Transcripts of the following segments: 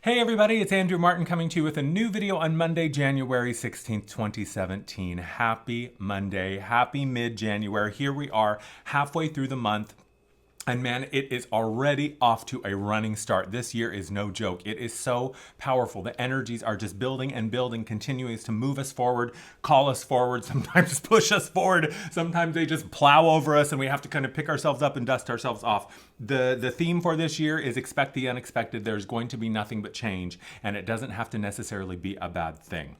Hey everybody, it's Andrew Martin coming to you with a new video on Monday, January 16th, 2017. Happy Monday, happy mid-January. Here we are, halfway through the month. And man, it is already off to a running start. This year is no joke. It is so powerful. The energies are just building and building, continuing to move us forward, call us forward, sometimes push us forward. Sometimes they just plow over us and we have to kind of pick ourselves up and dust ourselves off. The theme for this year is expect the unexpected. There's going to be nothing but change, and it doesn't have to necessarily be a bad thing.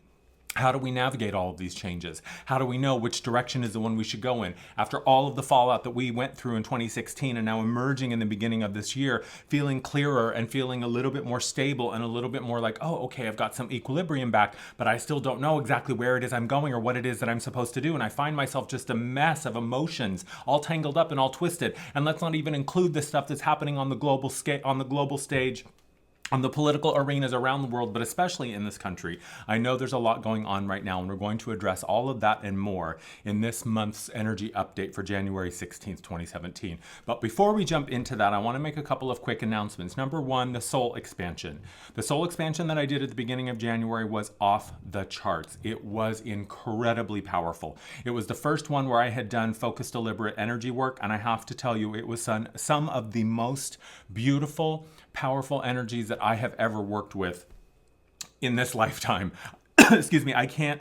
How do we navigate all of these changes? How do we know which direction is the one we should go in? After all of the fallout that we went through in 2016 and now emerging in the beginning of this year, feeling clearer and feeling a little bit more stable and a little bit more like, oh, okay, I've got some equilibrium back, but I still don't know exactly where it is I'm going or what it is that I'm supposed to do. And I find myself just a mess of emotions, all tangled up and all twisted. And let's not even include the stuff that's happening on the global stage, on the political arenas around the world, but especially in this country. I know there's a lot going on right now, and we're going to address all of that and more in this month's energy update for January 16th, 2017. But before we jump into that, I want to make a couple of quick announcements. Number one, the soul expansion. The soul expansion that I did at the beginning of January was off the charts. It was incredibly powerful. It was the first one where I had done focused, deliberate energy work, and I have to tell you, it was some of the most beautiful, powerful energies that I have ever worked with in this lifetime. Excuse me, I can't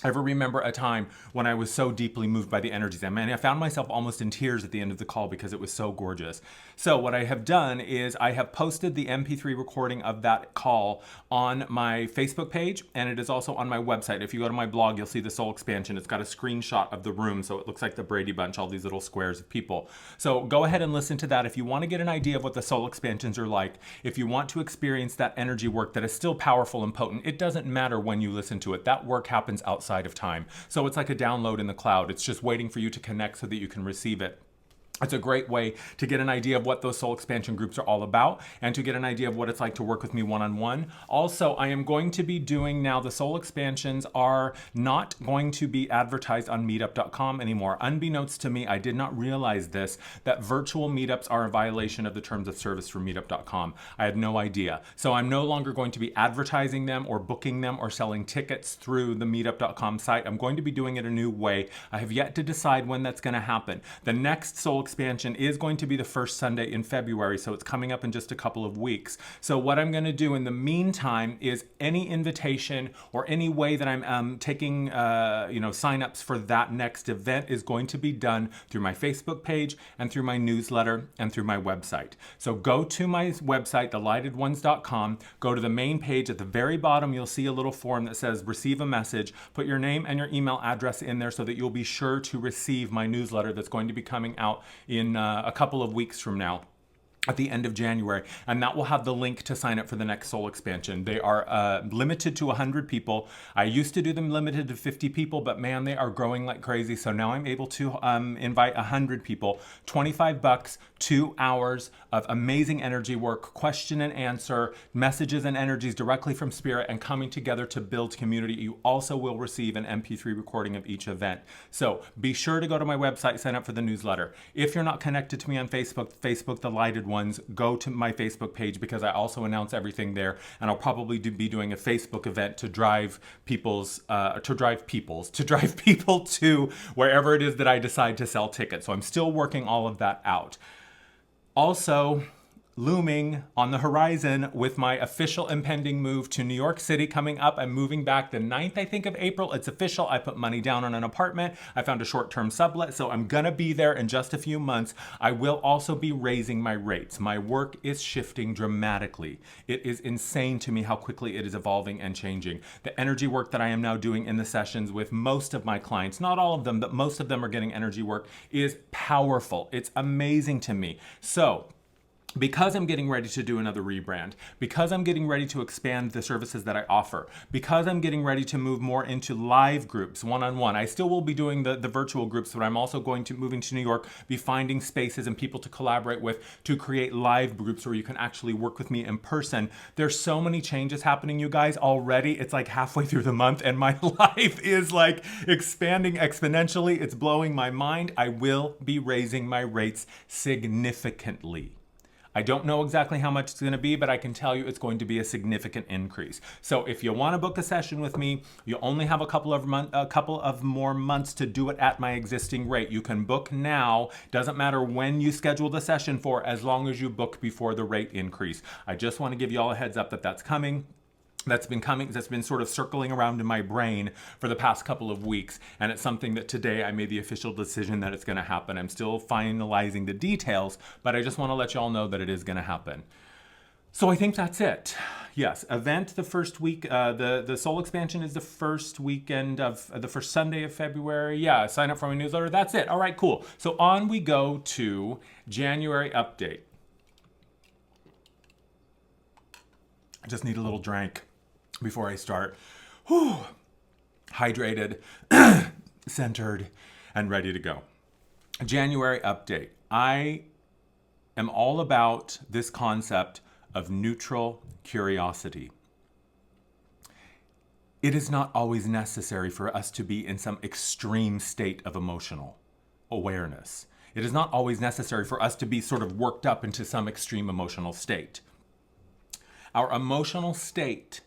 ever remember a time when I was so deeply moved by the energies. I mean, I found myself almost in tears at the end of the call because it was so gorgeous. So what I have done is I have posted the MP3 recording of that call on my Facebook page, and it is also on my website. If you go to my blog, you'll see the soul expansion. It's got a screenshot of the room, so it looks like the Brady Bunch, all these little squares of people. So go ahead and listen to that if you want to get an idea of what the soul expansions are like. If you want to experience that energy work that is still powerful and potent, it doesn't matter when you listen to it. That work happens outside of time. So it's like a download in the cloud. It's just waiting for you to connect so that you can receive it. It's a great way to get an idea of what those soul expansion groups are all about and to get an idea of what it's like to work with me one-on-one. Also, I am going to be doing now, the soul expansions are not going to be advertised on meetup.com anymore. Unbeknownst to me, I did not realize this, that virtual meetups are a violation of the terms of service for meetup.com. I had no idea. So I'm no longer going to be advertising them or booking them or selling tickets through the meetup.com site. I'm going to be doing it a new way. I have yet to decide when that's going to happen. The next soul expansion is going to be the first Sunday in February, so it's coming up in just a couple of weeks. So what I'm going to do in the meantime is any invitation or any way that I'm taking signups for that next event is going to be done through my Facebook page and through my newsletter and through my website. So go to my website, thelightedones.com, go to the main page. At the very bottom, you'll see a little form that says receive a message. Put your name and your email address in there so that you'll be sure to receive my newsletter that's going to be coming out in a couple of weeks from now, at the end of January, and that will have the link to sign up for the next soul expansion. They are limited to 100 people. I used to do them limited to 50 people, but man, they are growing like crazy. So now I'm able to invite 100 people, $25, 2 hours of amazing energy work, question and answer, messages and energies directly from spirit, and coming together to build community. You also will receive an MP3 recording of each event. So be sure to go to my website, sign up for the newsletter. If you're not connected to me on Facebook, The Lighted Ones, go to my Facebook page because I also announce everything there, and I'll probably be doing a Facebook event to drive people to wherever it is that I decide to sell tickets. So I'm still working all of that out. Also, looming on the horizon with my official impending move to New York City coming up. I'm moving back the 9th, I think, of April. It's official. I put money down on an apartment. I found a short-term sublet, so I'm gonna be there in just a few months. I will also be raising my rates. My work is shifting dramatically. It is insane to me how quickly it is evolving and changing. The energy work that I am now doing in the sessions with most of my clients, not all of them, but most of them are getting energy work, is powerful. It's amazing to me. So, because I'm getting ready to do another rebrand, because I'm getting ready to expand the services that I offer, because I'm getting ready to move more into live groups, one-on-one. I still will be doing the virtual groups, but I'm also moving to New York, be finding spaces and people to collaborate with to create live groups where you can actually work with me in person. There's so many changes happening, you guys, already. It's like halfway through the month and my life is like expanding exponentially. It's blowing my mind. I will be raising my rates significantly. I don't know exactly how much it's going to be, but I can tell you it's going to be a significant increase. So if you want to book a session with me, you only have a couple of more months to do it at my existing rate. You can book now. Doesn't matter when you schedule the session for, as long as you book before the rate increase. I just want to give you all a heads up that that's coming. That's been sort of circling around in my brain for the past couple of weeks. And it's something that today I made the official decision that it's going to happen. I'm still finalizing the details, but I just want to let you all know that it is going to happen. So I think that's it. Yes, event the first week. The soul expansion is the first weekend of the first Sunday of February. Yeah, sign up for my newsletter. That's it. All right, cool. So on we go to January update. I just need a little drink before I start. Whew. Hydrated, centered, and ready to go. January update. I am all about this concept of neutral curiosity. It is not always necessary for us to be in some extreme state of emotional awareness. It is not always necessary for us to be sort of worked up into some extreme emotional state. Our emotional state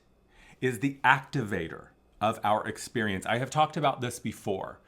is the activator of our experience. I have talked about this before,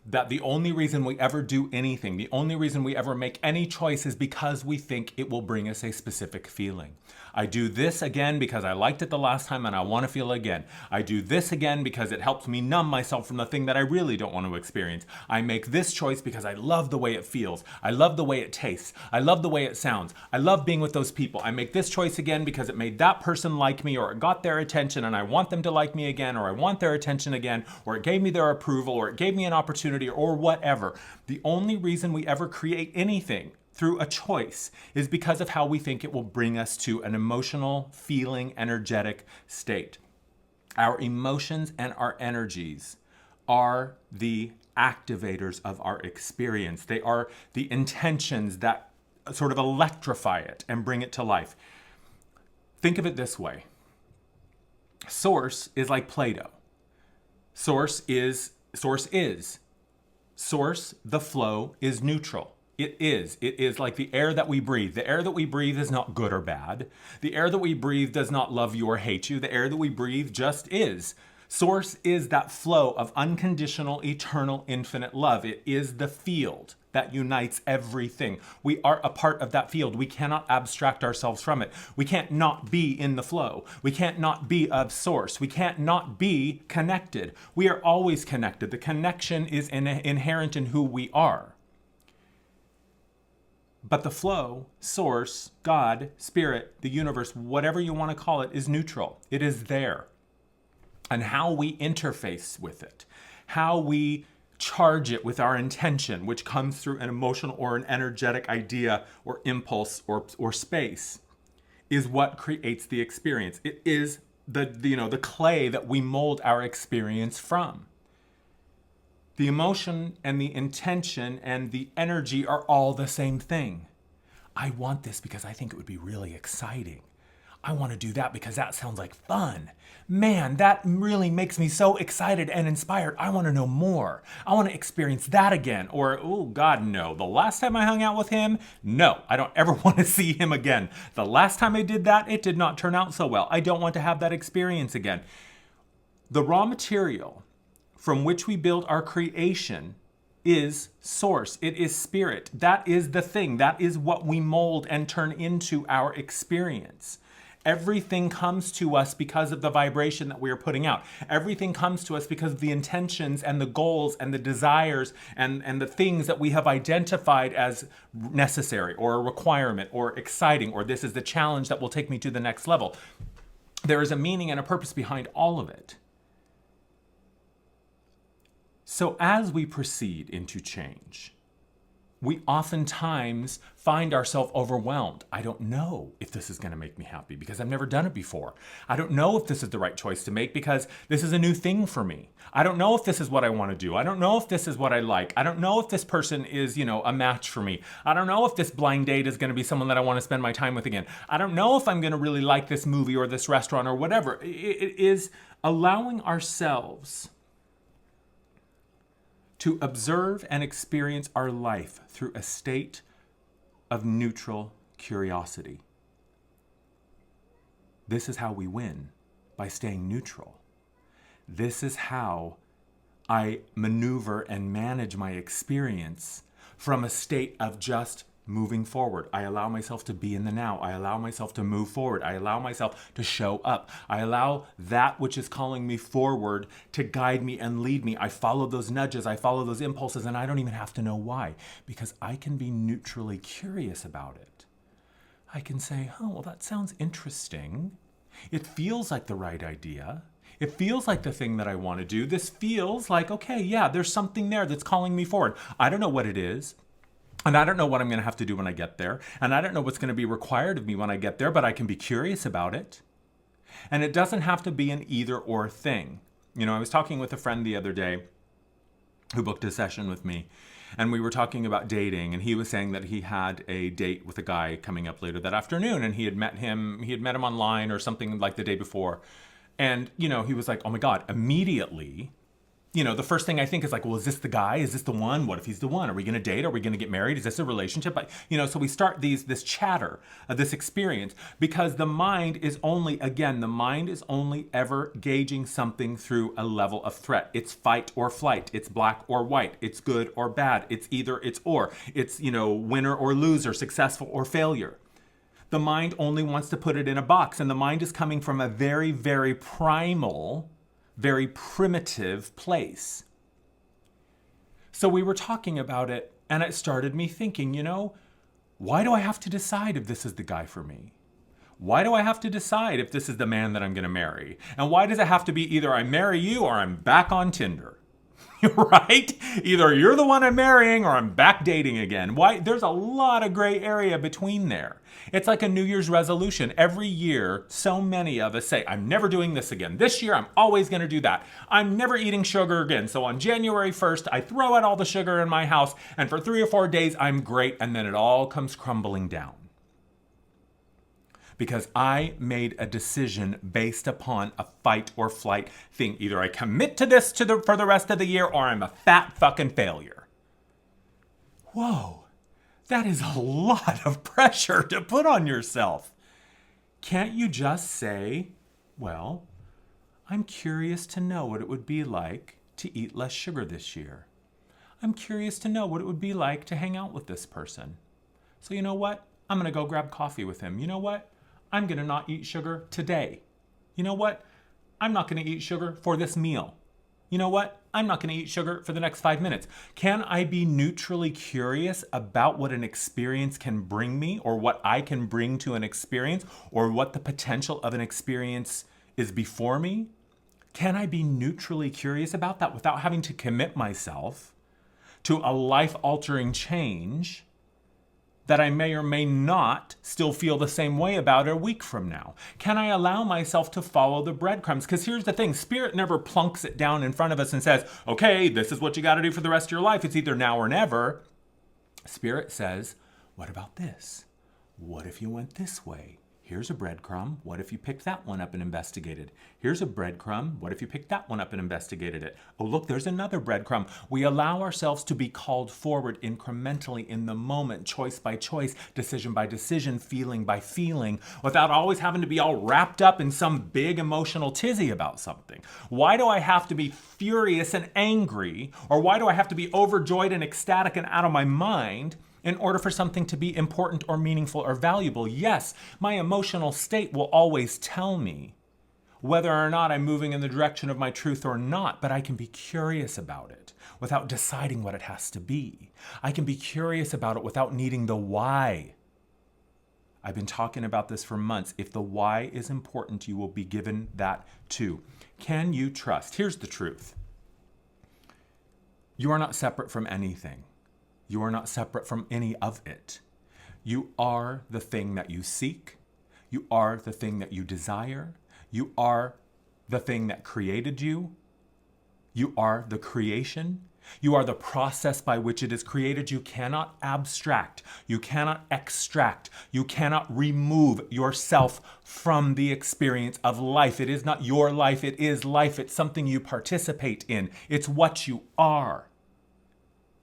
that the only reason we ever do anything, the only reason we ever make any choice is because we think it will bring us a specific feeling. I do this again because I liked it the last time and I want to feel it again. I do this again because it helps me numb myself from the thing that I really don't want to experience. I make this choice because I love the way it feels. I love the way it tastes. I love the way it sounds. I love being with those people. I make this choice again because it made that person like me, or it got their attention and I want them to like me again, or I want their attention again, or it gave me their approval, or it gave me an opportunity, or whatever. The only reason we ever create anything through a choice is because of how we think it will bring us to an emotional, feeling, energetic state. Our emotions and our energies are the activators of our experience. They are the intentions that sort of electrify it and bring it to life. Think of it this way. Source is like Play-Doh. Source, the flow, is neutral. It is like the air that we breathe. The air that we breathe is not good or bad. The air that we breathe does not love you or hate you. The air that we breathe just is. Source is that flow of unconditional, eternal, infinite love. It is the field that unites everything. We are a part of that field. We cannot abstract ourselves from it. We can't not be in the flow. We can't not be of source. We can't not be connected. We are always connected. The connection is inherent in who we are. But the flow, source, God, spirit, the universe, whatever you want to call it, is neutral. It is there. And how we interface with it, how we charge it with our intention, which comes through an emotional or an energetic idea or impulse or space, is what creates the experience. It is the clay that we mold our experience from. The emotion and the intention and the energy are all the same thing. I want this because I think it would be really exciting. I want to do that because that sounds like fun. Man, that really makes me so excited and inspired. I want to know more. I want to experience that again. Or, oh God, no. The last time I hung out with him, no, I don't ever want to see him again. The last time I did that, it did not turn out so well. I don't want to have that experience again. The raw material from which we build our creation is source. It is spirit. That is the thing. That is what we mold and turn into our experience. Everything comes to us because of the vibration that we are putting out. Everything comes to us because of the intentions and the goals and the desires and the things that we have identified as necessary or a requirement or exciting, or this is the challenge that will take me to the next level. There is a meaning and a purpose behind all of it. So as we proceed into change, we oftentimes find ourselves overwhelmed. I don't know if this is going to make me happy because I've never done it before. I don't know if this is the right choice to make because this is a new thing for me. I don't know if this is what I want to do. I don't know if this is what I like. I don't know if this person is, a match for me. I don't know if this blind date is going to be someone that I want to spend my time with again. I don't know if I'm going to really like this movie or this restaurant or whatever. It is allowing ourselves to observe and experience our life through a state of neutral curiosity. This is how we win, by staying neutral. This is how I maneuver and manage my experience from a state of just moving forward. I allow myself to be in the now. I allow myself to move forward. I allow myself to show up. I allow that which is calling me forward to guide me and lead me. I follow those nudges. I follow those impulses, and I don't even have to know why, because I can be neutrally curious about it. I can say, oh, well, that sounds interesting. It feels like the right idea. It feels like the thing that I want to do. This feels like, okay, yeah, there's something there that's calling me forward. I don't know what it is. And I don't know what I'm going to have to do when I get there. And I don't know what's going to be required of me when I get there, but I can be curious about it. And it doesn't have to be an either or thing. You know, I was talking with a friend the other day who booked a session with me. And we were talking about dating, and he was saying that he had a date with a guy coming up later that afternoon, and he had met him online or something like the day before. And, you know, he was like, oh my God, immediately, you know, the first thing I think is like, well, is this the guy? Is this the one? What if he's the one? Are we going to date? Are we going to get married? Is this a relationship? Like, you know, so we start this chatter, this experience, because the mind is only ever gauging something through a level of threat. It's fight or flight. It's black or white. It's good or bad. It's either, it's or. It's, you know, winner or loser, successful or failure. The mind only wants to put it in a box, and the mind is coming from a very, very primal, very primitive place. So we were talking about it, and it started me thinking, you know, why do I have to decide if this is the guy for me? Why do I have to decide if this is the man that I'm going to marry? And why does it have to be either I marry you or I'm back on Tinder? Right? Either you're the one I'm marrying or I'm back dating again. Why? There's a lot of gray area between there. It's like a New Year's resolution. Every year, so many of us say, I'm never doing this again. This year, I'm always going to do that. I'm never eating sugar again. So on January 1st, I throw out all the sugar in my house, and for 3 or 4 days, I'm great, and then it all comes crumbling down. Because I made a decision based upon a fight or flight thing. Either I commit to this for the rest of the year, or I'm a fat fucking failure. Whoa, that is a lot of pressure to put on yourself. Can't you just say, well, I'm curious to know what it would be like to eat less sugar this year. I'm curious to know what it would be like to hang out with this person. So you know what? I'm going to go grab coffee with him. You know what? I'm going to not eat sugar today. You know what? I'm not going to eat sugar for this meal. You know what? I'm not going to eat sugar for the next 5 minutes. Can I be neutrally curious about what an experience can bring me, or what I can bring to an experience, or what the potential of an experience is before me? Can I be neutrally curious about that without having to commit myself to a life-altering change that I may or may not still feel the same way about a week from now? Can I allow myself to follow the breadcrumbs? Because here's the thing, Spirit never plunks it down in front of us and says, okay, this is what you got to do for the rest of your life. It's either now or never. Spirit says, what about this? What if you went this way? Here's a breadcrumb. What if you picked that one up and investigated? Here's a breadcrumb. What if you picked that one up and investigated it? Oh, look, there's another breadcrumb. We allow ourselves to be called forward incrementally in the moment, choice by choice, decision by decision, feeling by feeling, without always having to be all wrapped up in some big emotional tizzy about something. Why do I have to be furious and angry? Or why do I have to be overjoyed and ecstatic and out of my mind in order for something to be important or meaningful or valuable? Yes, my emotional state will always tell me whether or not I'm moving in the direction of my truth or not, but I can be curious about it without deciding what it has to be. I can be curious about it without needing the why. I've been talking about this for months. If the why is important, you will be given that too. Can you trust? Here's the truth. You are not separate from anything. You are not separate from any of it. You are the thing that you seek. You are the thing that you desire. You are the thing that created you. You are the creation. You are the process by which it is created. You cannot abstract. You cannot extract. You cannot remove yourself from the experience of life. It is not your life. It is life. It's something you participate in. It's what you are.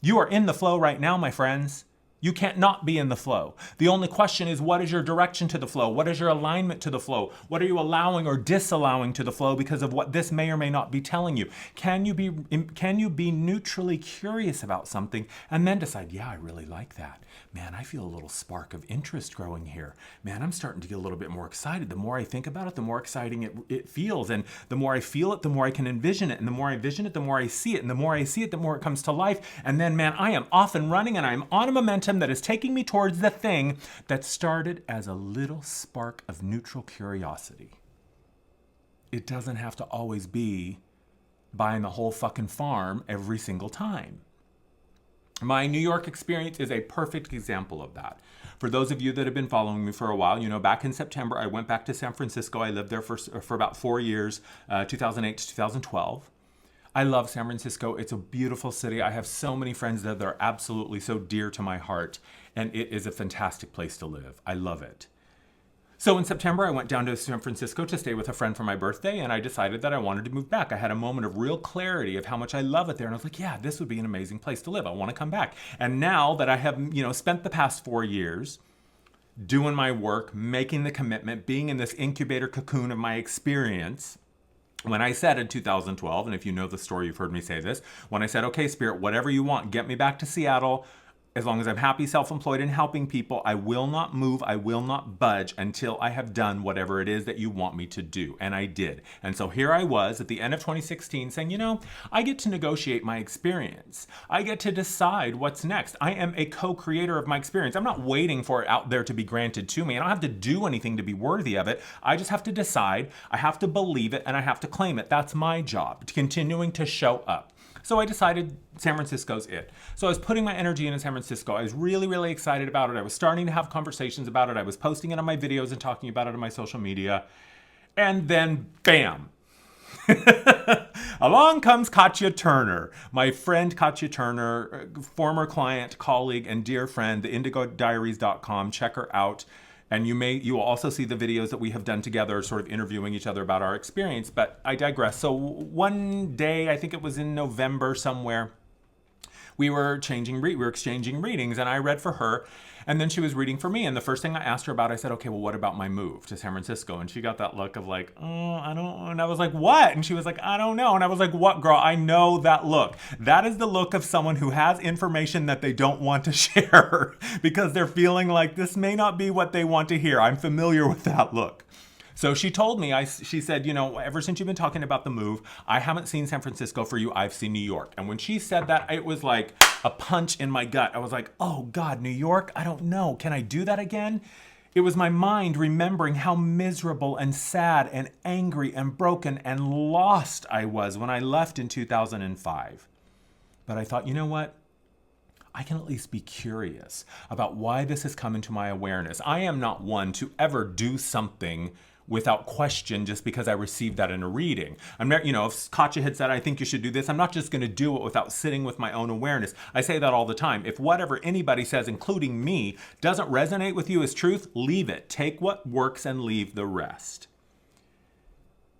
You are in the flow right now, my friends. You can't not be in the flow. The only question is, what is your direction to the flow? What is your alignment to the flow? What are you allowing or disallowing to the flow because of what this may or may not be telling you? Can you be neutrally curious about something and then decide, yeah, I really like that. Man, I feel a little spark of interest growing here. Man, I'm starting to get a little bit more excited. The more I think about it, the more exciting it feels. And the more I feel it, the more I can envision it. And the more I envision it, the more I see it. And the more I see it, the more it comes to life. And then, man, I am off and running and I'm on a momentum that is taking me towards the thing that started as a little spark of neutral curiosity. It doesn't have to always be buying the whole fucking farm every single time. My New York experience is a perfect example of that. For those of you that have been following me for a while, you know, back in September, I went back to San Francisco. I lived there for about 4 years, 2008 to 2012. I love San Francisco. It's a beautiful city. I have so many friends there that are absolutely so dear to my heart, and it is a fantastic place to live. I love it. So in September, I went down to San Francisco to stay with a friend for my birthday, and I decided that I wanted to move back. I had a moment of real clarity of how much I love it there, and I was like, yeah, this would be an amazing place to live. I want to come back. And now that I have, spent the past 4 years doing my work, making the commitment, being in this incubator cocoon of my experience, when I said in 2012, and if you know the story, you've heard me say this, when I said, okay, Spirit, whatever you want, get me back to Seattle. As long as I'm happy, self-employed, and helping people, I will not move, I will not budge until I have done whatever it is that you want me to do. And I did. And so here I was at the end of 2016 saying, I get to negotiate my experience. I get to decide what's next. I am a co-creator of my experience. I'm not waiting for it out there to be granted to me. I don't have to do anything to be worthy of it. I just have to decide, I have to believe it, and I have to claim it. That's my job, continuing to show up. So I decided San Francisco's it. So I was putting my energy into San Francisco. I was really, really excited about it. I was starting to have conversations about it. I was posting it on my videos and talking about it on my social media. And then, bam! Along comes Katya Turner, my friend Katya Turner, former client, colleague, and dear friend, the IndigoDiaries.com. Check her out. And you will also see the videos that we have done together, sort of interviewing each other about our experience. But I digress. So one day, I think it was in November somewhere, we were exchanging readings, and I read for her, and then she was reading for me. And the first thing I asked her about, I said, okay, well, what about my move to San Francisco? And she got that look of like, oh, I don't, and I was like, what? And she was like, I don't know. And I was like, what, girl? I know that look. That is the look of someone who has information that they don't want to share because they're feeling like this may not be what they want to hear. I'm familiar with that look. So she told me, she said, ever since you've been talking about the move, I haven't seen San Francisco for you, I've seen New York. And when she said that, it was like a punch in my gut. I was like, oh God, New York? I don't know. Can I do that again? It was my mind remembering how miserable and sad and angry and broken and lost I was when I left in 2005. But I thought, you know what? I can at least be curious about why this has come into my awareness. I am not one to ever do something without question just because I received that in a reading. I'm not, if Katya had said, I think you should do this, I'm not just going to do it without sitting with my own awareness. I say that all the time. If whatever anybody says, including me, doesn't resonate with you as truth, leave it. Take what works and leave the rest.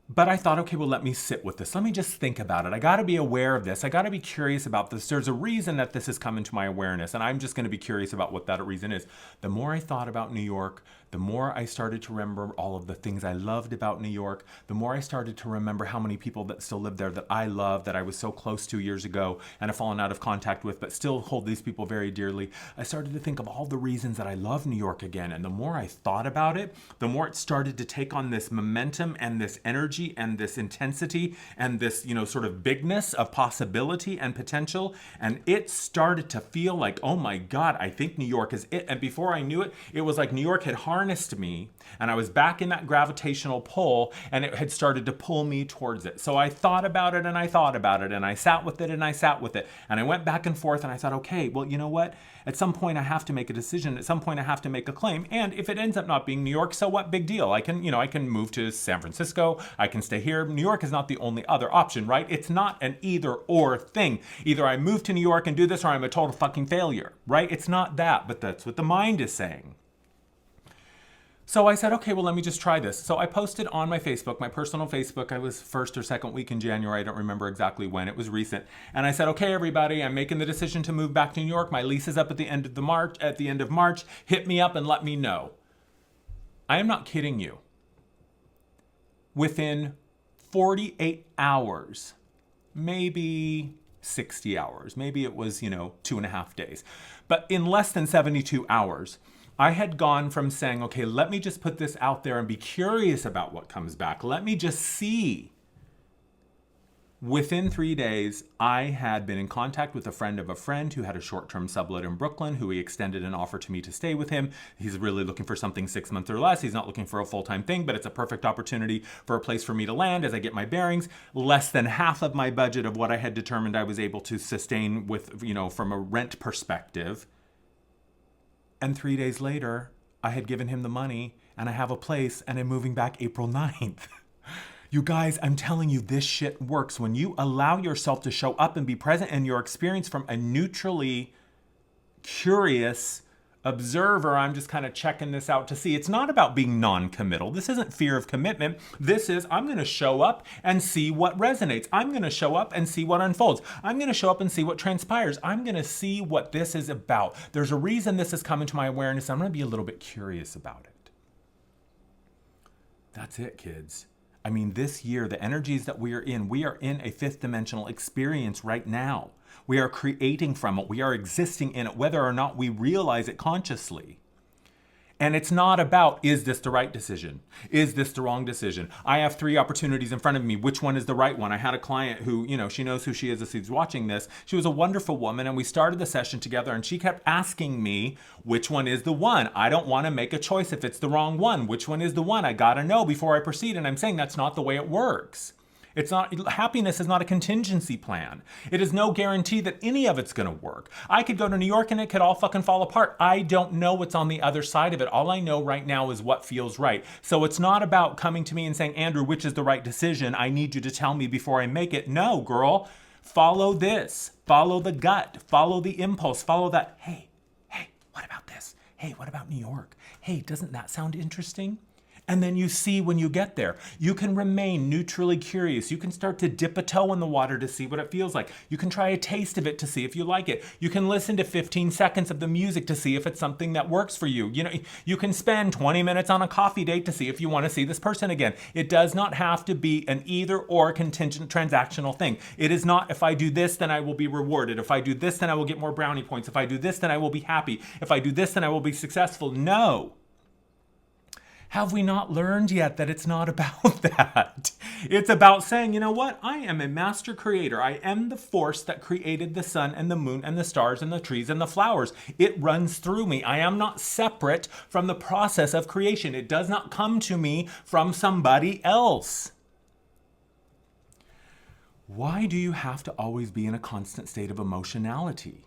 But I thought, okay, well, let me sit with this. Let me just think about it. I got to be aware of this. I got to be curious about this. There's a reason that this has come into my awareness, and I'm just going to be curious about what that reason is. The more I thought about New York, the more I started to remember all of the things I loved about New York, the more I started to remember how many people that still live there that I love, that I was so close to years ago and have fallen out of contact with, but still hold these people very dearly. I started to think of all the reasons that I love New York again. And the more I thought about it, the more it started to take on this momentum and this energy and this intensity and this, sort of bigness of possibility and potential. And it started to feel like, oh my God, I think New York is it. And before I knew it, it was like New York had harnessed me and I was back in that gravitational pull and it had started to pull me towards it. So I thought about it and I thought about it and I sat with it and I sat with it and I went back and forth and I thought, okay, well, you know what? At some point I have to make a decision. At some point I have to make a claim. And if it ends up not being New York, so what? Big deal. I can move to San Francisco. I can stay here. New York is not the only other option, right? It's not an either or thing. Either I move to New York and do this or I'm a total fucking failure, right? It's not that, but that's what the mind is saying. So I said, okay, well, let me just try this. So I posted on my Facebook, my personal Facebook. I was first or second week in January. I don't remember exactly when. It was recent. And I said, okay, everybody, I'm making the decision to move back to New York. My lease is up at the end of March. Hit me up and let me know. I am not kidding you. Within 48 hours, maybe 60 hours, maybe it was, 2.5 days, but in less than 72 hours, I had gone from saying, okay, let me just put this out there and be curious about what comes back. Let me just see. Within 3 days, I had been in contact with a friend of a friend who had a short-term sublet in Brooklyn, who he extended an offer to me to stay with him. He's really looking for something 6 months or less. He's not looking for a full-time thing, but it's a perfect opportunity for a place for me to land as I get my bearings. Less than half of my budget of what I had determined I was able to sustain with, from a rent perspective. And 3 days later, I had given him the money and I have a place and I'm moving back April 9th. You guys, I'm telling you, this shit works. When you allow yourself to show up and be present in your experience from a neutrally curious observer, I'm just kind of checking this out to see. It's not about being non-committal. This isn't fear of commitment. This is, I'm going to show up and see what resonates. I'm going to show up and see what unfolds. I'm going to show up and see what transpires. I'm going to see what this is about. There's a reason this has come into my awareness. I'm going to be a little bit curious about it. That's it, kids. I mean, this year, the energies that we are in a fifth dimensional experience right now. We are creating from it. We are existing in it, whether or not we realize it consciously. And it's not about, is this the right decision? Is this the wrong decision? I have 3 opportunities in front of me. Which one is the right one? I had a client who, she knows who she is as she's watching this. She was a wonderful woman, and we started the session together, and she kept asking me, which one is the one? I don't want to make a choice if it's the wrong one. Which one is the one? I got to know before I proceed. And I'm saying that's not the way it works. It's not, happiness is not a contingency plan. It is no guarantee that any of it's going to work. I could go to New York and it could all fucking fall apart. I don't know what's on the other side of it. All I know right now is what feels right. So it's not about coming to me and saying, Andrew, which is the right decision? I need you to tell me before I make it. No, girl, follow this. Follow the gut. Follow the impulse. Follow that. Hey, what about this? Hey, what about New York? Hey, doesn't that sound interesting? And then you see when you get there. You can remain neutrally curious. You can start to dip a toe in the water to see what it feels like. You can try a taste of it to see if you like it. You can listen to 15 seconds of the music to see if it's something that works for you. You can spend 20 minutes on a coffee date to see if you want to see this person again. It does not have to be an either or contingent transactional thing. It is not, if I do this, then I will be rewarded. If I do this, then I will get more brownie points. If I do this, then I will be happy. If I do this, then I will be successful. No. Have we not learned yet that it's not about that? It's about saying, you know what? I am a master creator. I am the force that created the sun and the moon and the stars and the trees and the flowers. It runs through me. I am not separate from the process of creation. It does not come to me from somebody else. Why do you have to always be in a constant state of emotionality?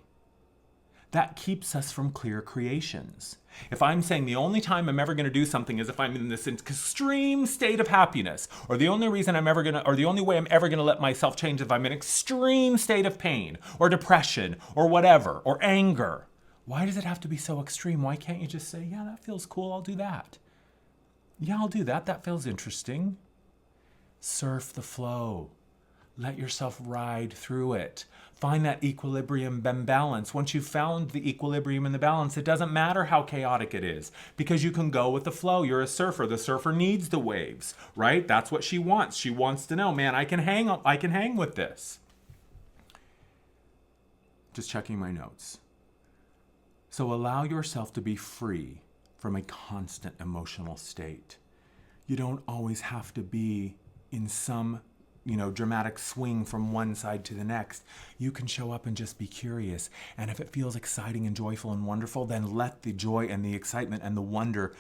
That keeps us from clear creations. If I'm saying the only time I'm ever going to do something is if I'm in this extreme state of happiness, or the only way I'm ever going to let myself change if I'm in an extreme state of pain or depression or whatever, or anger, why does it have to be so extreme? Why can't you just say, yeah, that feels cool, I'll do that. Yeah, I'll do that. That feels interesting. Surf the flow. Let yourself ride through it. Find that equilibrium and balance. Once you've found the equilibrium and the balance, it doesn't matter how chaotic it is, because you can go with the flow. You're a surfer. The surfer needs the waves, right? That's what she wants. She wants to know, man, I can hang with this. Just checking my notes. So allow yourself to be free from a constant emotional state. You don't always have to be in some dramatic swing from one side to the next. You can show up and just be curious. And if it feels exciting and joyful and wonderful, then let the joy and the excitement and the wonder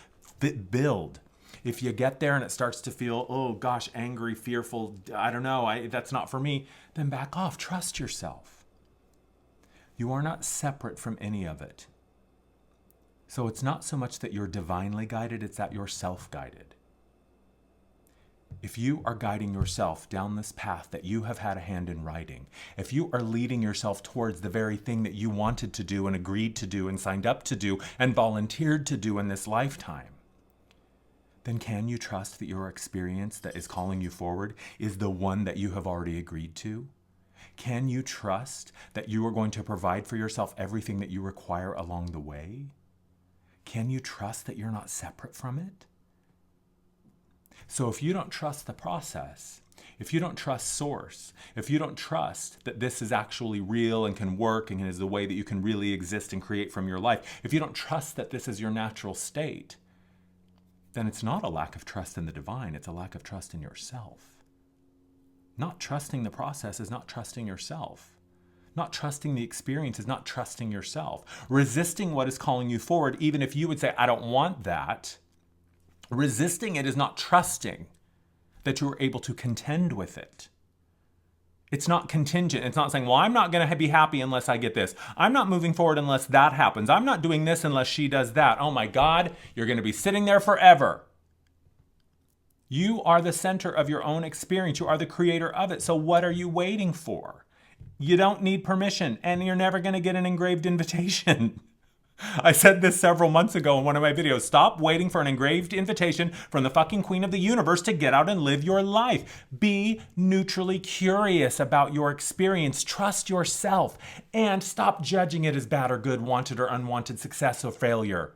build. If you get there and it starts to feel, oh gosh, angry, fearful, I don't know, that's not for me, then back off. Trust yourself. You are not separate from any of it. So it's not so much that you're divinely guided, it's that you're self-guided. If you are guiding yourself down this path that you have had a hand in writing, if you are leading yourself towards the very thing that you wanted to do and agreed to do and signed up to do and volunteered to do in this lifetime, then can you trust that your experience that is calling you forward is the one that you have already agreed to? Can you trust that you are going to provide for yourself everything that you require along the way? Can you trust that you're not separate from it? So if you don't trust the process, if you don't trust source, if you don't trust that this is actually real and can work and is the way that you can really exist and create from your life, if you don't trust that this is your natural state, then it's not a lack of trust in the divine, it's a lack of trust in yourself. Not trusting the process is not trusting yourself. Not trusting the experience is not trusting yourself. Resisting what is calling you forward, even if you would say, I don't want that, resisting it is not trusting that you are able to contend with it. It's not contingent. It's not saying, well, I'm not going to be happy unless I get this. I'm not moving forward unless that happens. I'm not doing this unless she does that. Oh my God, you're going to be sitting there forever. You are the center of your own experience. You are the creator of it. So what are you waiting for? You don't need permission, and you're never going to get an engraved invitation. I said this several months ago in one of my videos. Stop waiting for an engraved invitation from the fucking queen of the universe to get out and live your life. Be neutrally curious about your experience. Trust yourself, and stop judging it as bad or good, wanted or unwanted, success or failure.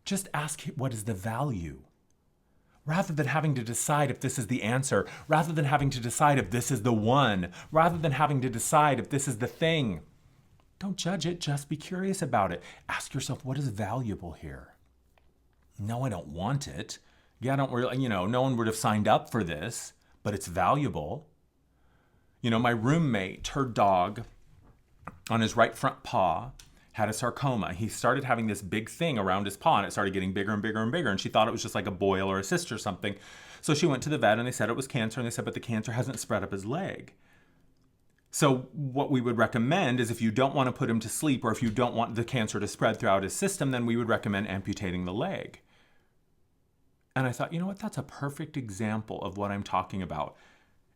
Just ask, what is the value? Rather than having to decide if this is the answer, rather than having to decide if this is the one, rather than having to decide if this is the thing. Don't judge it, just be curious about it. Ask yourself, what is valuable here? No, I don't want it. Yeah, I don't really, no one would have signed up for this, but it's valuable. My roommate, her dog, on his right front paw, had a sarcoma. He started having this big thing around his paw, and it started getting bigger and bigger and bigger, and she thought it was just like a boil or a cyst or something. So she went to the vet, and they said it was cancer, and they said, but the cancer hasn't spread up his leg. So what we would recommend is if you don't want to put him to sleep or if you don't want the cancer to spread throughout his system, then we would recommend amputating the leg. And I thought, you know what? That's a perfect example of what I'm talking about.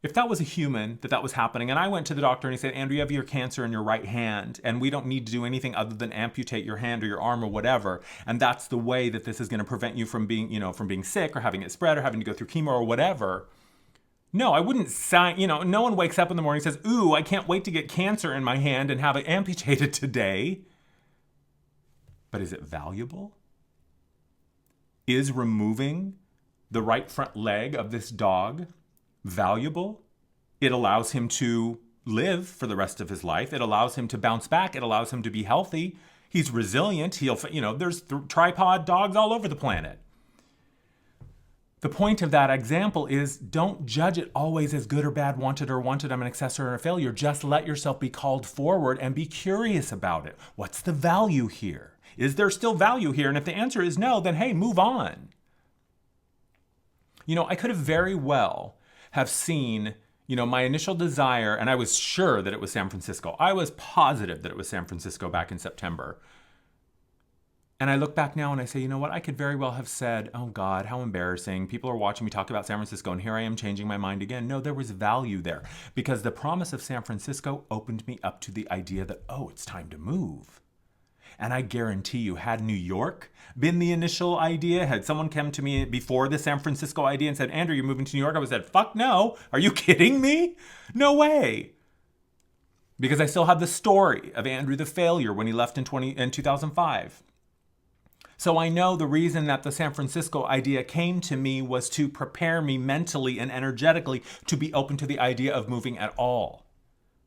If that was a human, that was happening, and I went to the doctor and he said, Andrew, you have your cancer in your right hand, and we don't need to do anything other than amputate your hand or your arm or whatever, and that's the way that this is going to prevent you from being sick or having it spread or having to go through chemo or whatever. No, I wouldn't sign, no one wakes up in the morning and says, ooh, I can't wait to get cancer in my hand and have it amputated today. But is it valuable? Is removing the right front leg of this dog valuable? It allows him to live for the rest of his life. It allows him to bounce back. It allows him to be healthy. He's resilient. There's tripod dogs all over the planet. The point of that example is don't judge it always as good or bad, wanted, I'm an success or a failure. Just let yourself be called forward and be curious about it. What's the value here? Is there still value here? And if the answer is no, then hey, move on. I could have very well have seen, my initial desire, and I was sure that it was San Francisco. I was positive that it was San Francisco back in September. And I look back now and I say, you know what? I could very well have said, oh God, how embarrassing. People are watching me talk about San Francisco and here I am changing my mind again. No, there was value there because the promise of San Francisco opened me up to the idea that, oh, it's time to move. And I guarantee you, had New York been the initial idea, had someone come to me before the San Francisco idea and said, Andrew, you're moving to New York, I would have said, fuck no. Are you kidding me? No way. Because I still have the story of Andrew the failure when he left in 2005. So I know the reason that the San Francisco idea came to me was to prepare me mentally and energetically to be open to the idea of moving at all.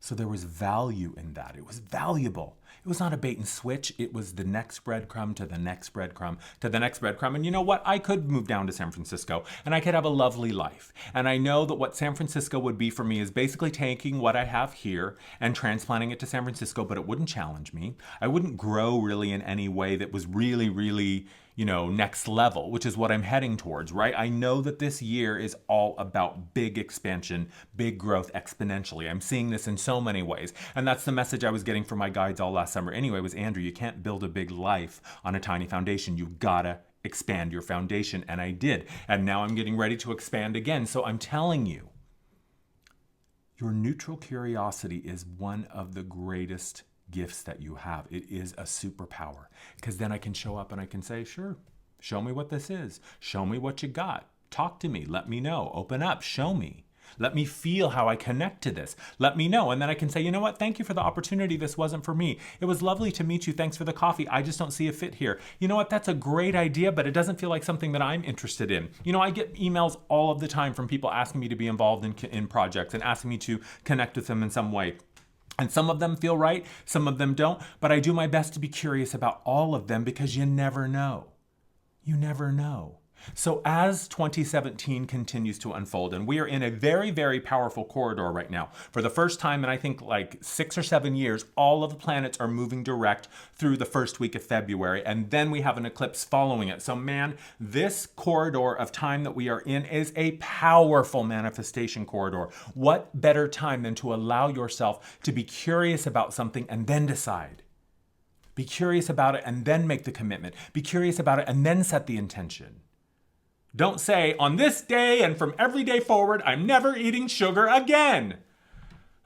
So there was value in that. It was valuable. It was not a bait and switch. It was the next breadcrumb to the next breadcrumb to the next breadcrumb. And you know what? I could move down to San Francisco and I could have a lovely life. And I know that what San Francisco would be for me is basically taking what I have here and transplanting it to San Francisco, but it wouldn't challenge me. I wouldn't grow really in any way that was really, really, next level, which is what I'm heading towards, right? I know that this year is all about big expansion, big growth exponentially. I'm seeing this in so many ways. And that's the message I was getting from my guides all last summer anyway, was Andrew, you can't build a big life on a tiny foundation. You gotta expand your foundation. And I did. And now I'm getting ready to expand again. So I'm telling you, your neutral curiosity is one of the greatest gifts that you have. It is a superpower because then I can show up and I can say, sure, Show me what this is. Show me what you got. Talk to me. Let me know. Open up. Show me. Let me feel how I connect to this. Let me know. And then I can say, you know what? Thank you for the opportunity. This wasn't for me. It was lovely to meet you. Thanks for the coffee. I just don't see a fit here. You know what? That's a great idea, but it doesn't feel like something that I'm interested in. You know, I get emails all of the time from people asking me to be involved in projects and asking me to connect with them in some way. And some of them feel right. Some of them don't. But I do my best to be curious about all of them because you never know. You never know. So as 2017 continues to unfold, and we are in a very, very powerful corridor right now. For the first time in I think like 6 or 7 years, all of the planets are moving direct through the first week of February, and then we have an eclipse following it. So man, this corridor of time that we are in is a powerful manifestation corridor. What better time than to allow yourself to be curious about something and then decide? Be curious about it and then make the commitment. Be curious about it and then set the intention. Don't say, on this day and from every day forward, I'm never eating sugar again.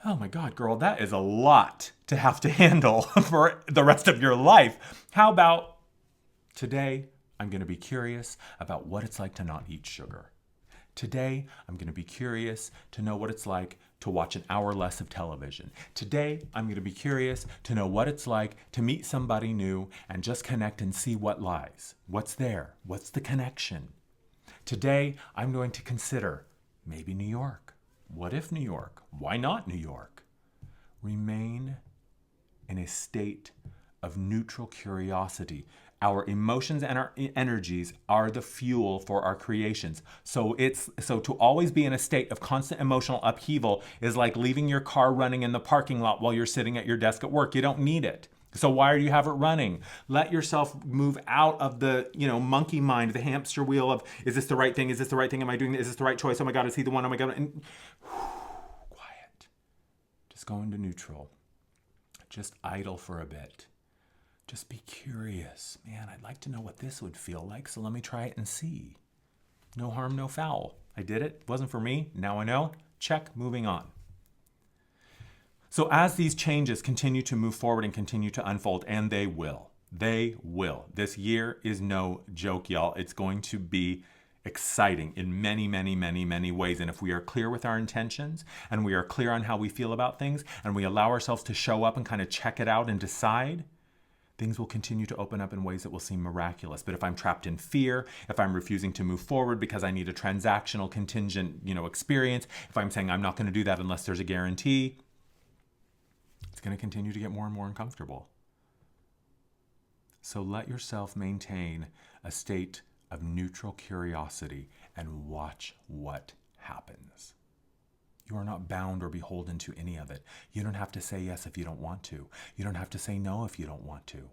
Oh my God, girl, that is a lot to have to handle for the rest of your life. How about today, I'm going to be curious about what it's like to not eat sugar. Today, I'm going to be curious to know what it's like to watch an hour less of television. Today, I'm going to be curious to know what it's like to meet somebody new and just connect and see what lies. What's there? What's the connection? Today, I'm going to consider maybe New York. What if New York? Why not New York? Remain in a state of neutral curiosity. Our emotions and our energies are the fuel for our creations. So to always be in a state of constant emotional upheaval is like leaving your car running in the parking lot while you're sitting at your desk at work. You don't need it. So why do you have it running? Let yourself move out of the, monkey mind, the hamster wheel of, is this the right thing? Is this the right thing? Am I doing this? Is this the right choice? Oh my God, is he the one? Oh my God. And quiet. Just go into neutral. Just idle for a bit. Just be curious. Man, I'd like to know what this would feel like, so let me try it and see. No harm, no foul. I did it. It wasn't for me. Now I know. Check. Moving on. So as these changes continue to move forward and continue to unfold, and they will. This year is no joke, y'all. It's going to be exciting in many, many, many, many ways. And if we are clear with our intentions and we are clear on how we feel about things and we allow ourselves to show up and kind of check it out and decide, things will continue to open up in ways that will seem miraculous. But if I'm trapped in fear, if I'm refusing to move forward because I need a transactional contingent, experience, if I'm saying I'm not going to do that unless there's a guarantee, it's going to continue to get more and more uncomfortable. So let yourself maintain a state of neutral curiosity and watch what happens. You are not bound or beholden to any of it. You don't have to say yes if you don't want to. You don't have to say no if you don't want to.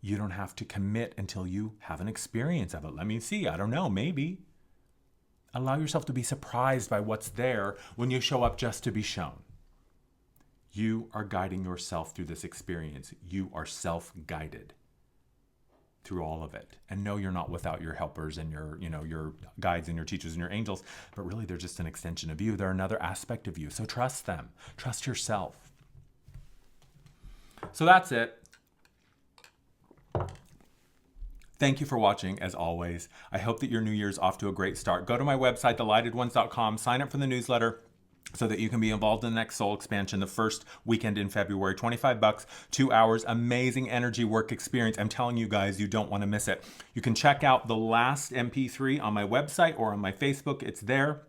You don't have to commit until you have an experience of it. Let me see. I don't know. Maybe. Allow yourself to be surprised by what's there when you show up just to be shown. You are guiding yourself through this experience. You are self-guided through all of it. And no, you're not without your helpers and your guides and your teachers and your angels, but really they're just an extension of you. They're another aspect of you. So trust them. Trust yourself. So that's it. Thank you for watching, as always. I hope that your new year's off to a great start. Go to my website, thelightedones.com, sign up for the newsletter, so that you can be involved in the next soul expansion, the first weekend in February. $25, 2 hours, amazing energy work experience. I'm telling you guys, you don't want to miss it. You can check out the last MP3 on my website or on my Facebook. It's there.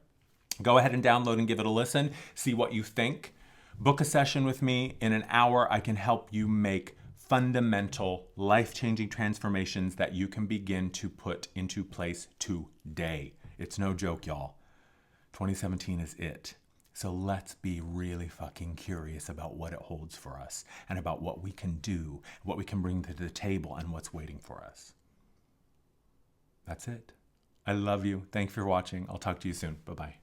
Go ahead and download and give it a listen. See what you think. Book a session with me. In an hour, I can help you make fundamental, life-changing transformations that you can begin to put into place today. It's no joke, y'all. 2017 is it. So let's be really fucking curious about what it holds for us and about what we can do, what we can bring to the table, and what's waiting for us. That's it. I love you. Thanks for watching. I'll talk to you soon. Bye-bye.